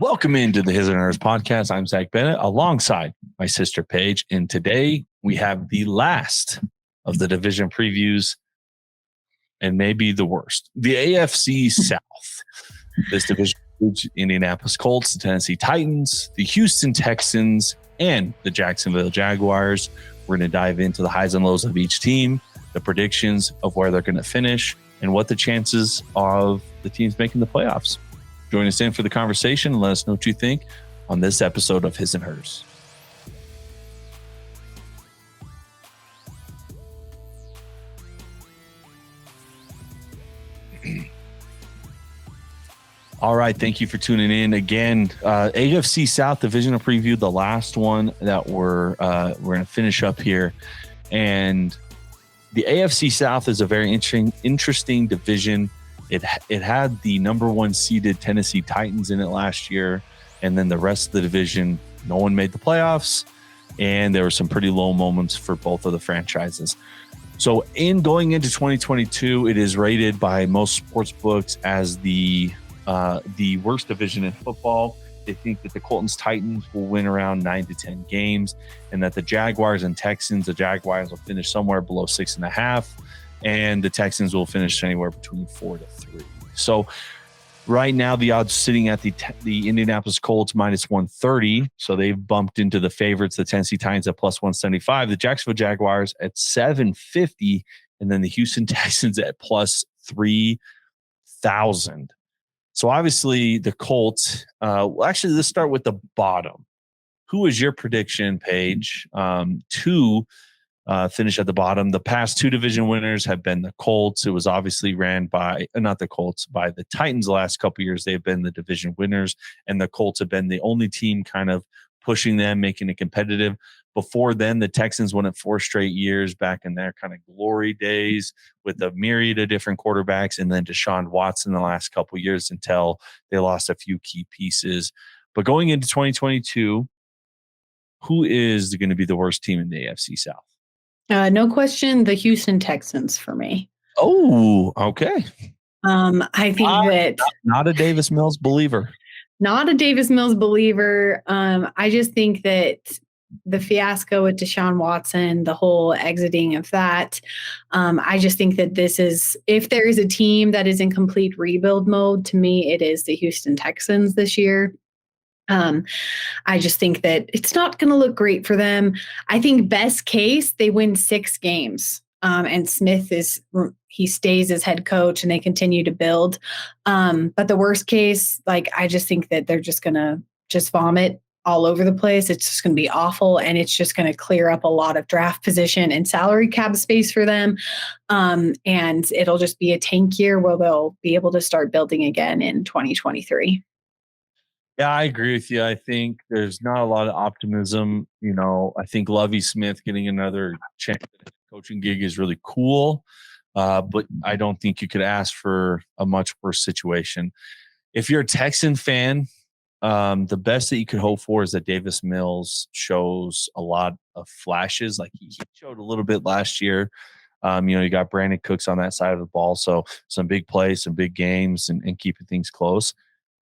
Welcome into the His and Hers podcast. I'm Zach Bennett alongside my sister Paige. And today we have the last of the division previews and maybe the worst. The AFC South. This division includes Indianapolis Colts, the Tennessee Titans, the Houston Texans, and the Jacksonville Jaguars. We're going to dive into the highs and lows of each team, the predictions of where they're going to finish, and what the chances of the teams making the playoffs. Join us in for the conversation and let us know what you think on this episode of His and Hers. All right, thank you for tuning in again. AFC South divisional preview, the last one that we're going to finish up here, and the AFC South is a very interesting division. It had the number one seeded Tennessee Titans in it last year, and then the rest of the division, no one made the playoffs, and there were some pretty low moments for both of the franchises. So in going into 2022, it is rated by most sports books as the worst division in football. They think that the Colts Titans will win around 9 to 10 games, and that the Jaguars and Texans, the Jaguars will finish somewhere below 6.5. And the Texans will finish anywhere between 4 to 3. So right now the odds sitting at the Indianapolis Colts minus 130. So they've bumped into the favorites, the Tennessee Titans at plus 175, the Jacksonville Jaguars at 750, and then the Houston Texans at plus 3,000. So obviously the Colts, actually let's start with the bottom. Who is your prediction, Paige, to finish at the bottom? The past two division winners have been the Colts. It was obviously ran by, not the Colts, by the Titans the last couple of years. They've been the division winners, and the Colts have been the only team kind of pushing them, making it competitive. Before then, the Texans won it 4 straight years back in their kind of glory days with a myriad of different quarterbacks, and then Deshaun Watson the last couple of years until they lost a few key pieces. But going into 2022, who is going to be the worst team in the AFC South? No question, the Houston Texans for me. Oh, okay. I think that not a Davis Mills believer. Not a Davis Mills believer. I just think that the fiasco with Deshaun Watson, the whole exiting of that, I just think that this is, if there is a team that is in complete rebuild mode, to me, it is the Houston Texans this year. I just think that it's not going to look great for them. I think best case, they win 6 games. And Smith he stays as head coach and they continue to build. But the worst case, I just think that they're just going to just vomit all over the place. It's just going to be awful. And it's just going to clear up a lot of draft position and salary cap space for them. And it'll just be a tank year where they'll be able to start building again in 2023. Yeah, I agree with you. I think there's not a lot of optimism. I think Lovie Smith getting another chance at a coaching gig is really cool. But I don't think you could ask for a much worse situation. If you're a Texan fan, the best that you could hope for is that Davis Mills shows a lot of flashes. Like he showed a little bit last year. You got Brandon Cooks on that side of the ball. So some big plays, some big games, and keeping things close.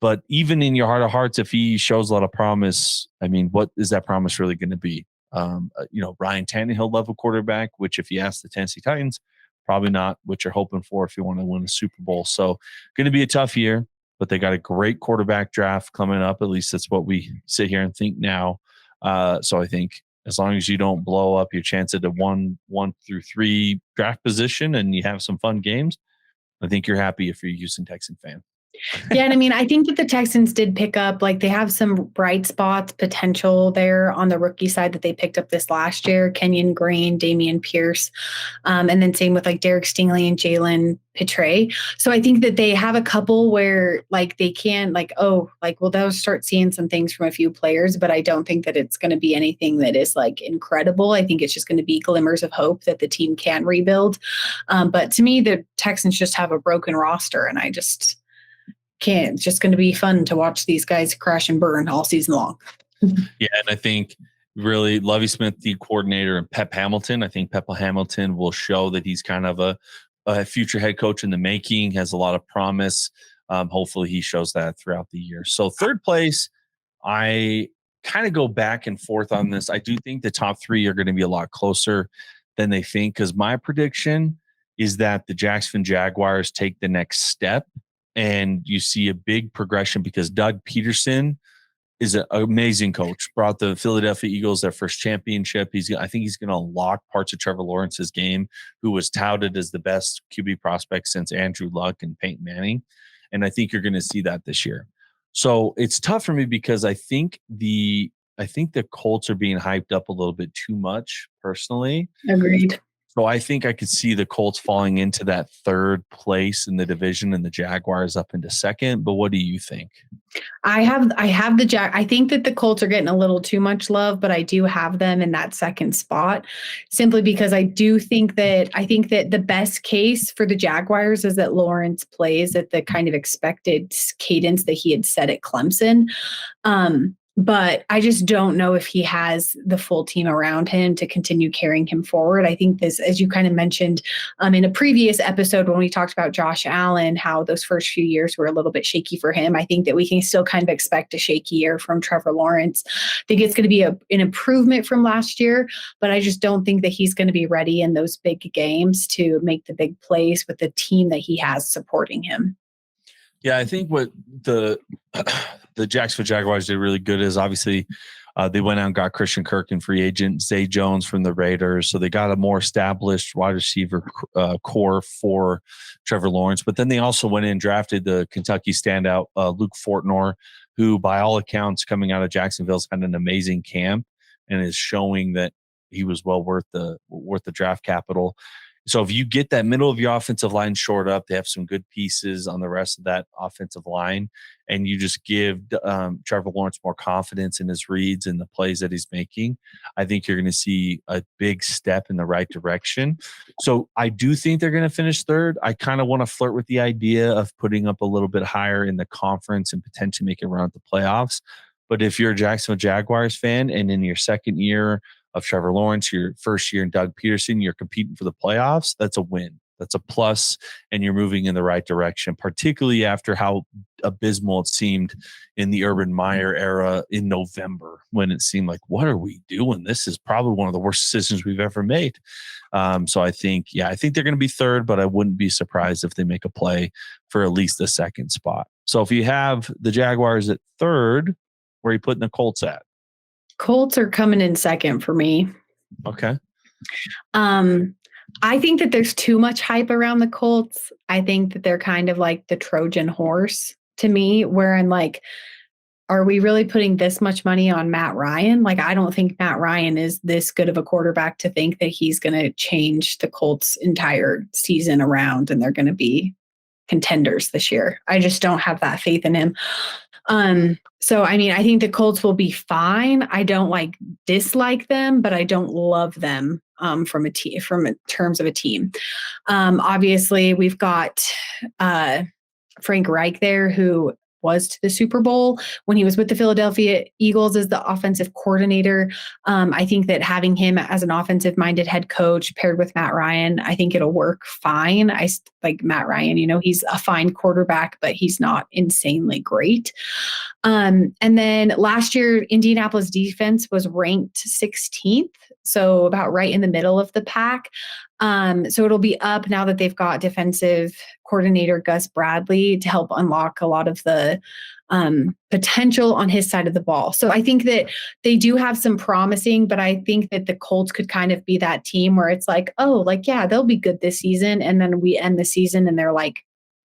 But even in your heart of hearts, if he shows a lot of promise, I mean, what is that promise really going to be? Ryan Tannehill level quarterback, which if you ask the Tennessee Titans, probably not what you're hoping for if you want to win a Super Bowl. So going to be a tough year, but they got a great quarterback draft coming up. At least that's what we sit here and think now. So I think as long as you don't blow up your chance at the 1 through 3 draft position and you have some fun games, I think you're happy if you're a Houston Texan fan. Yeah, and I mean, I think that the Texans did pick up, they have some bright spots, potential there on the rookie side that they picked up this last year. Kenyon Green, Damian Pierce, and then same with Derek Stingley and Jalen Petre. So I think that they have a couple where they can they'll start seeing some things from a few players, but I don't think that it's going to be anything that is incredible. I think it's just going to be glimmers of hope that the team can rebuild. But to me, the Texans just have a broken roster, and I just can't. It's just going to be fun to watch these guys crash and burn all season long. Yeah, and I think really Lovie Smith, the coordinator, and Pep Hamilton. I think Pep Hamilton will show that he's kind of a future head coach in the making, has a lot of promise. Hopefully he shows that throughout the year. So third place, I kind of go back and forth on this. I do think the top three are going to be a lot closer than they think, because my prediction is that the Jacksonville Jaguars take the next step and you see a big progression, because Doug Pederson is an amazing coach. Brought the Philadelphia Eagles their first championship. I think he's going to unlock parts of Trevor Lawrence's game, who was touted as the best QB prospect since Andrew Luck and Peyton Manning. And I think you're going to see that this year. So it's tough for me, because I think the Colts are being hyped up a little bit too much personally. Agreed. So I think I could see the Colts falling into that third place in the division and the Jaguars up into second. But what do you think? I have the I think that the Colts are getting a little too much love, but I do have them in that second spot, simply because I think that the best case for the Jaguars is that Lawrence plays at the kind of expected cadence that he had set at Clemson. But I just don't know if he has the full team around him to continue carrying him forward. I think this, as you kind of mentioned in a previous episode when we talked about Josh Allen, how those first few years were a little bit shaky for him. I think that we can still kind of expect a shaky year from Trevor Lawrence. I think it's going to be an improvement from last year, but I just don't think that he's going to be ready in those big games to make the big plays with the team that he has supporting him. Yeah, I think what the Jacksonville Jaguars did really good is, obviously they went out and got Christian Kirk in free agent, Zay Jones from the Raiders. So they got a more established wide receiver core for Trevor Lawrence. But then they also went in and drafted the Kentucky standout, Luke Fortner, who by all accounts coming out of Jacksonville has had an amazing camp and is showing that he was well worth the draft capital. So if you get that middle of your offensive line shored up, they have some good pieces on the rest of that offensive line, and you just give Trevor Lawrence more confidence in his reads and the plays that he's making, I think you're going to see a big step in the right direction. So I do think they're going to finish third. I kind of want to flirt with the idea of putting up a little bit higher in the conference and potentially making a run at the playoffs. But if you're a Jacksonville Jaguars fan and in your second year of Trevor Lawrence, your first year in Doug Pederson, you're competing for the playoffs, that's a win. That's a plus, and you're moving in the right direction, particularly after how abysmal it seemed in the Urban Meyer era in November, when it seemed like, what are we doing? This is probably one of the worst decisions we've ever made. So I think they're going to be third, but I wouldn't be surprised if they make a play for at least the second spot. So if you have the Jaguars at third, where are you putting the Colts at? Colts are coming in second for me. Okay. I think that there's too much hype around the Colts. I think that they're kind of like the Trojan horse to me, where I'm like, are we really putting this much money on Matt Ryan? Like, I don't think Matt Ryan is this good of a quarterback to think that he's going to change the Colts' entire season around and they're going to be contenders this year. I just don't have that faith in him. So, I mean, I think the Colts will be fine. I don't dislike them, but I don't love them from terms of a team. Obviously, we've got Frank Reich there, who was to the Super Bowl when he was with the Philadelphia Eagles as the offensive coordinator. I think that having him as an offensive-minded head coach paired with Matt Ryan, I think it'll work fine. I like Matt Ryan, he's a fine quarterback, but he's not insanely great. And then last year, Indianapolis defense was ranked 16th, so about right in the middle of the pack. So it'll be up now that they've got defensive coordinator Gus Bradley to help unlock a lot of the potential on his side of the ball. So I think that they do have some promising, but I think that the Colts could kind of be that team where it's like, they'll be good this season. And then we end the season and they're like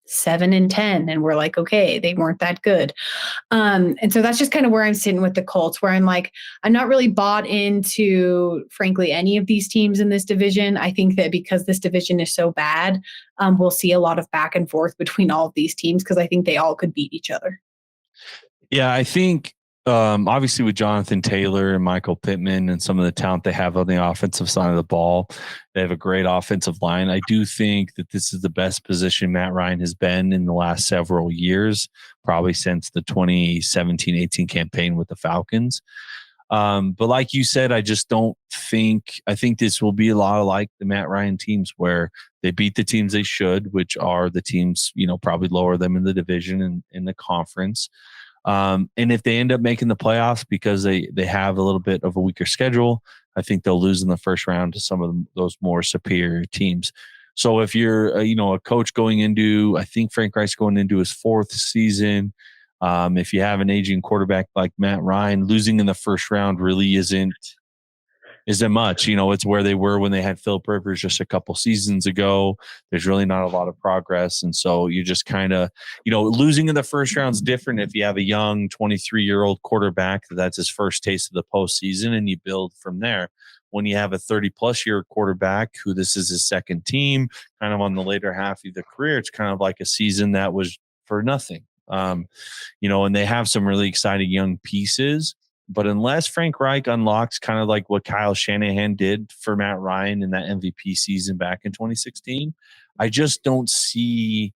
7-10. And we're like, okay, they weren't that good. And so that's just kind of where I'm sitting with the Colts, where I'm like, I'm not really bought into, frankly, any of these teams in this division. I think that because this division is so bad, we'll see a lot of back and forth between all of these teams, because I think they all could beat each other. Yeah, I think obviously with Jonathan Taylor and Michael Pittman and some of the talent they have on the offensive side of the ball, they have a great offensive line. I do think that this is the best position Matt Ryan has been in the last several years, probably since the 2017-18 campaign with the Falcons. But like you said, I think this will be a lot like the Matt Ryan teams where they beat the teams they should, which are the teams, probably lower them in the division and in the conference. And if they end up making the playoffs because they have a little bit of a weaker schedule, I think they'll lose in the first round to some of those more superior teams. So if you're, a coach going into, I think Frank Reich's going into his 4th season. If you have an aging quarterback like Matt Ryan, losing in the first round really isn't much. It's where they were when they had Philip Rivers just a couple seasons ago. There's really not a lot of progress. And so you just kind of, losing in the first round is different if you have a young 23-year-old quarterback that's his first taste of the postseason and you build from there. When you have a 30-plus year quarterback who this is his second team, kind of on the later half of the career, it's kind of like a season that was for nothing. And they have some really exciting young pieces. But unless Frank Reich unlocks kind of like what Kyle Shanahan did for Matt Ryan in that MVP season back in 2016, I just don't see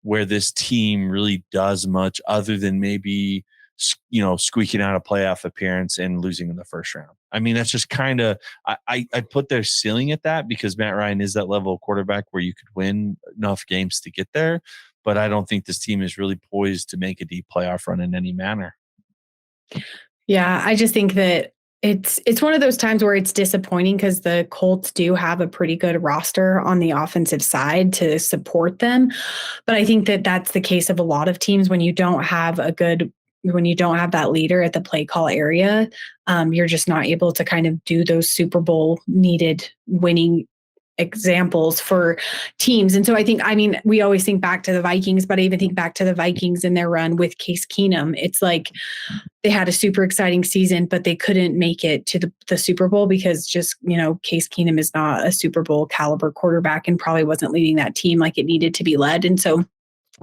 where this team really does much other than maybe, squeaking out a playoff appearance and losing in the first round. I mean, that's just kind of, I'd put their ceiling at that because Matt Ryan is that level of quarterback where you could win enough games to get there. But I don't think this team is really poised to make a deep playoff run in any manner. Yeah, I just think that it's one of those times where it's disappointing because the Colts do have a pretty good roster on the offensive side to support them. But I think that that's the case of a lot of teams when you don't have that leader at the play call area, you're just not able to kind of do those Super Bowl needed winning examples for teams. And so we always think back to the Vikings, but I even think back to the Vikings in their run with Case Keenum. It's like they had a super exciting season, but they couldn't make it to the Super Bowl because just, Case Keenum is not a Super Bowl caliber quarterback and probably wasn't leading that team like it needed to be led. And so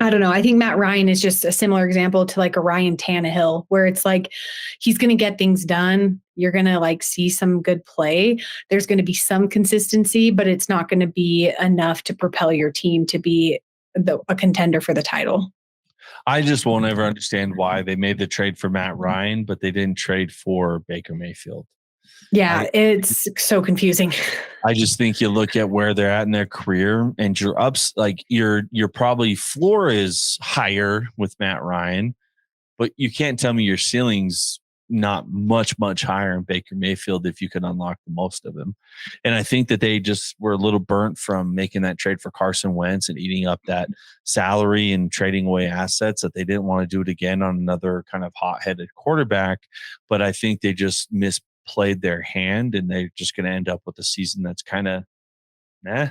I don't know. I think Matt Ryan is just a similar example to like a Ryan Tannehill, where it's like he's going to get things done. You're going to like see some good play. There's going to be some consistency, but it's not going to be enough to propel your team to be a contender for the title. I just won't ever understand why they made the trade for Matt Ryan, but they didn't trade for Baker Mayfield. Yeah, it's so confusing. I just think you look at where they're at in their career and your ups, like your probably floor is higher with Matt Ryan, but you can't tell me your ceiling's not much higher in Baker Mayfield if you can unlock the most of him. And I think that they just were a little burnt from making that trade for Carson Wentz and eating up that salary and trading away assets that they didn't want to do it again on another kind of hot-headed quarterback. But I think they just misplayed their hand and they're just going to end up with a season that's kind of nah.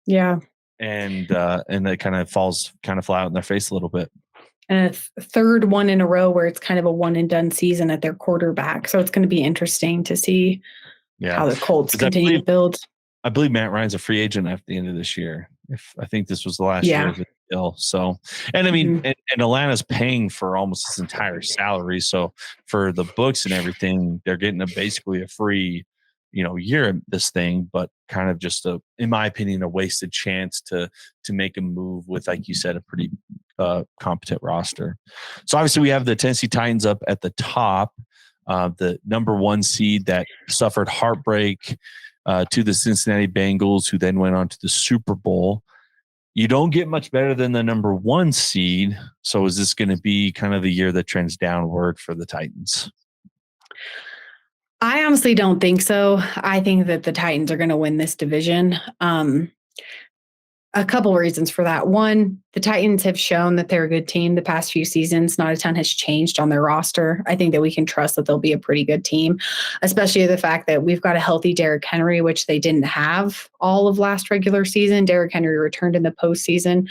Yeah. And that kind of falls kind of flat in their face a little bit. And a third one in a row where it's kind of a one and done season at their quarterback. So it's going to be interesting to see how the Colts continue to build. I believe Matt Ryan's a free agent at the end of this year. I think this was the last year of the deal. So, and I mean, and Atlanta's paying for almost his entire salary. So for the books and everything, they're getting basically a free, year of this thing, but kind of just in my opinion, a wasted chance to make a move with, like you said, a pretty competent roster. So obviously we have the Tennessee Titans up at the top, the number 1 seed that suffered heartbreak to the Cincinnati Bengals, who then went on to the Super Bowl. You don't get much better than the number 1 seed. So is this going to be kind of the year that trends downward for the Titans? I honestly don't think so. I think that the Titans are going to win this division. A couple of reasons for that. One, the Titans have shown that they're a good team the past few seasons. Not a ton has changed on their roster. I think that we can trust that they'll be a pretty good team, especially the fact that we've got a healthy Derrick Henry, which they didn't have all of last regular season. Derrick Henry returned in the postseason.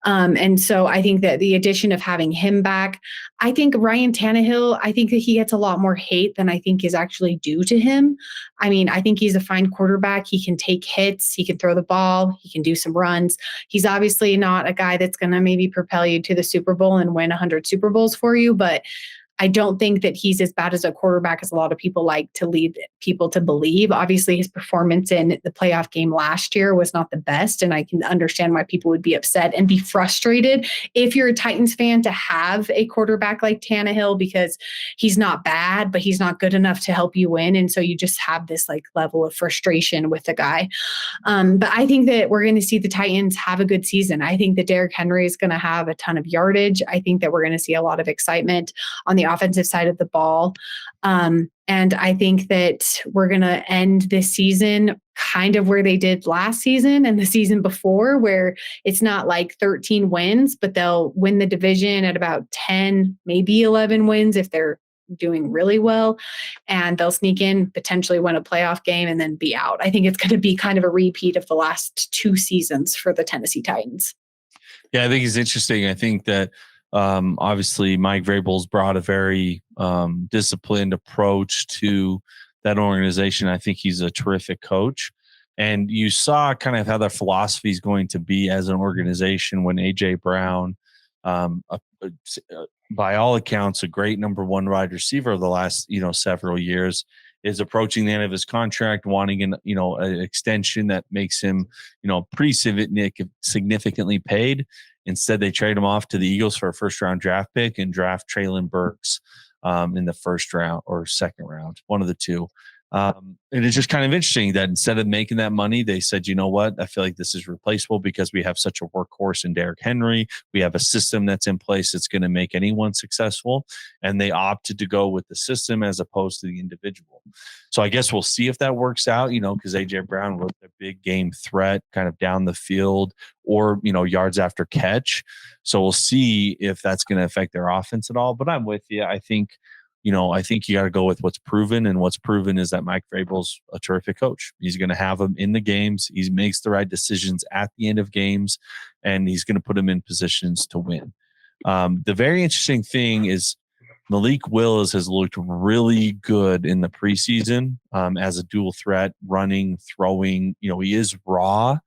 And so I think that the addition of having him back, I think Ryan Tannehill, I think that he gets a lot more hate than I think is actually due to him. I mean, I think he's a fine quarterback. He can take hits. He can throw the ball. He can do some runs. He's obviously not a guy that's going to maybe propel you to the Super Bowl and win 100 Super Bowls for you, but I don't think that he's as bad as a quarterback as a lot of people like to lead people to believe. Obviously, his performance in the playoff game last year was not the best, and I can understand why people would be upset and be frustrated if you're a Titans fan to have a quarterback like Tannehill, because he's not bad, but he's not good enough to help you win. And so you just have this like level of frustration with the guy. But I think that we're going to see the Titans have a good season. I think that Derrick Henry is going to have a ton of yardage. I think that we're going to see a lot of excitement on the offensive side of the ball. And I think that we're going to end this season kind of where they did last season and the season before, where it's not like 13 wins, but they'll win the division at about 10, maybe 11 wins if they're doing really well, and they'll sneak in, potentially win a playoff game, and then be out. I think it's going to be kind of a repeat of the last 2 seasons for the Tennessee Titans. Yeah, I think it's interesting. I think that obviously Mike Vrabel's brought a very disciplined approach to that organization. I think he's a terrific coach. And you saw kind of how their philosophy is going to be as an organization when A.J. Brown, by all accounts, a great number 1 wide receiver of the last, several years, is approaching the end of his contract, wanting an extension that makes him, pretty significantly paid. Instead, they trade him off to the Eagles for a first-round draft pick and draft Treylon Burks in the first round or second round, one of the two. And it's just kind of interesting that instead of making that money, they said, you know what, I feel like this is replaceable because we have such a workhorse in Derrick Henry. We have a system that's in place that's going to make anyone successful. And they opted to go with the system as opposed to the individual. So I guess we'll see if that works out, because A.J. Brown was a big game threat kind of down the field or, yards after catch. So we'll see if that's going to affect their offense at all. But I'm with you. I think you got to go with what's proven, and what's proven is that Mike Vrabel's a terrific coach. He's going to have them in the games. He makes the right decisions at the end of games, and he's going to put them in positions to win. The very interesting thing is Malik Willis has looked really good in the preseason as a dual threat, running, throwing. He is raw.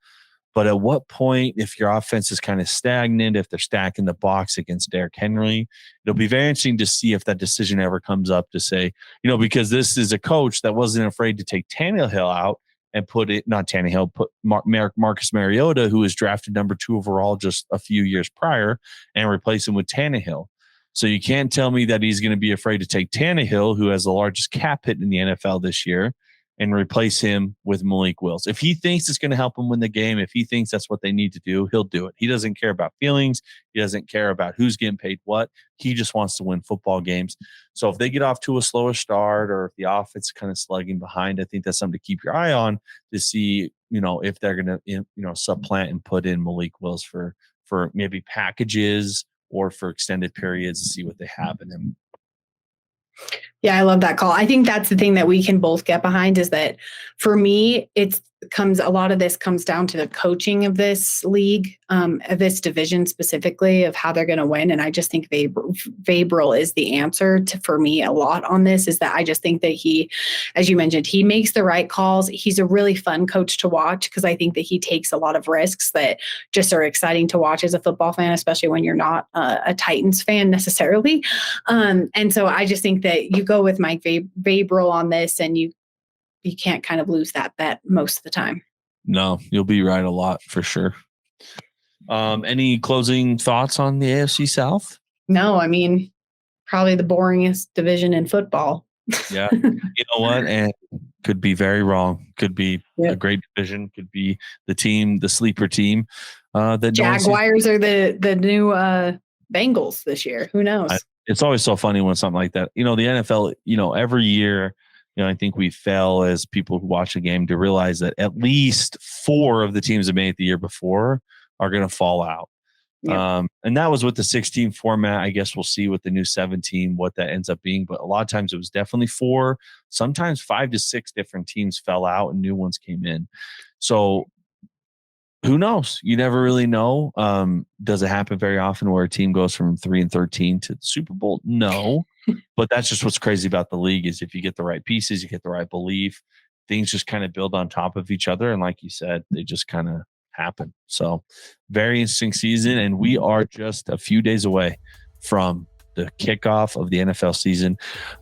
But at what point, if your offense is kind of stagnant, if they're stacking the box against Derrick Henry, it'll be very interesting to see if that decision ever comes up to say, because this is a coach that wasn't afraid to take Tannehill out and put Marcus Mariota, who was drafted number 2 overall just a few years prior, and replace him with Tannehill. So you can't tell me that he's going to be afraid to take Tannehill, who has the largest cap hit in the NFL this year, and replace him with Malik Willis. If he thinks it's going to help him win the game, if he thinks that's what they need to do, he'll do it. He doesn't care about feelings. He doesn't care about who's getting paid what. He just wants to win football games. So if they get off to a slower start, or if the offense is kind of slugging behind, I think that's something to keep your eye on to see, if they're going to, supplant and put in Malik Willis for maybe packages or for extended periods to see what they have in him. Yeah, I love that call. I think that's the thing that we can both get behind, is that for me, a lot of this comes down to the coaching of this league, of this division specifically, of how they're going to win. And I just think Vrabel is the answer for me a lot on this, is that I just think that he, as you mentioned, he makes the right calls. He's a really fun coach to watch, because I think that he takes a lot of risks that just are exciting to watch as a football fan, especially when you're not a Titans fan necessarily. And so I just think that you go with Mike Vrabel on this, and you can't kind of lose that bet most of the time. No, you'll be right a lot for sure. Any closing thoughts on the AFC South? No, I mean, probably the boringest division in football. Yeah. You know what? And could be very wrong. Could be a great division. Could be the sleeper team. The Jaguars are the new Bengals this year. Who knows? It's always so funny when something like that. The NFL, every year, I think we fail as people who watch a game to realize that at least 4 of the teams that made it the year before are going to fall out. Yeah. And that was with the 16 format. I guess we'll see with the new 17 what that ends up being. But a lot of times it was definitely 4, sometimes 5 to 6 different teams fell out and new ones came in. So who knows? You never really know. Does it happen very often where a team goes from 3-13 to the Super Bowl? No. But that's just what's crazy about the league, is if you get the right pieces, you get the right belief, things just kind of build on top of each other. And like you said, they just kind of happen. So very interesting season. And we are just a few days away from the kickoff of the NFL season.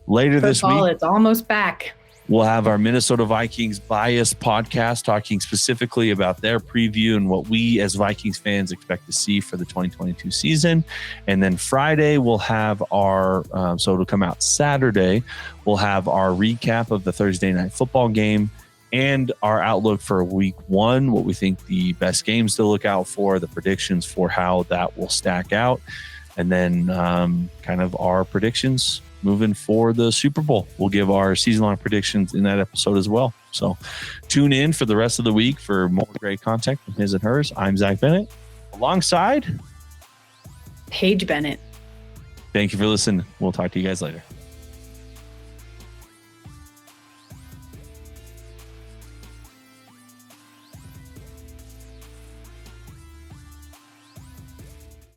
Later this week, it's almost back. We'll have our Minnesota Vikings Bias podcast talking specifically about their preview and what we as Vikings fans expect to see for the 2022 season. And then Friday, we'll have our, so it'll come out Saturday, we'll have our recap of the Thursday night football game and our outlook for week 1, what we think the best games to look out for, the predictions for how that will stack out, and then kind of our predictions moving for the Super Bowl. We'll give our season-long predictions in that episode as well. So tune in for the rest of the week for more great content from his and hers. I'm Zach Bennett, alongside Paige Bennett. Thank you for listening. We'll talk to you guys later.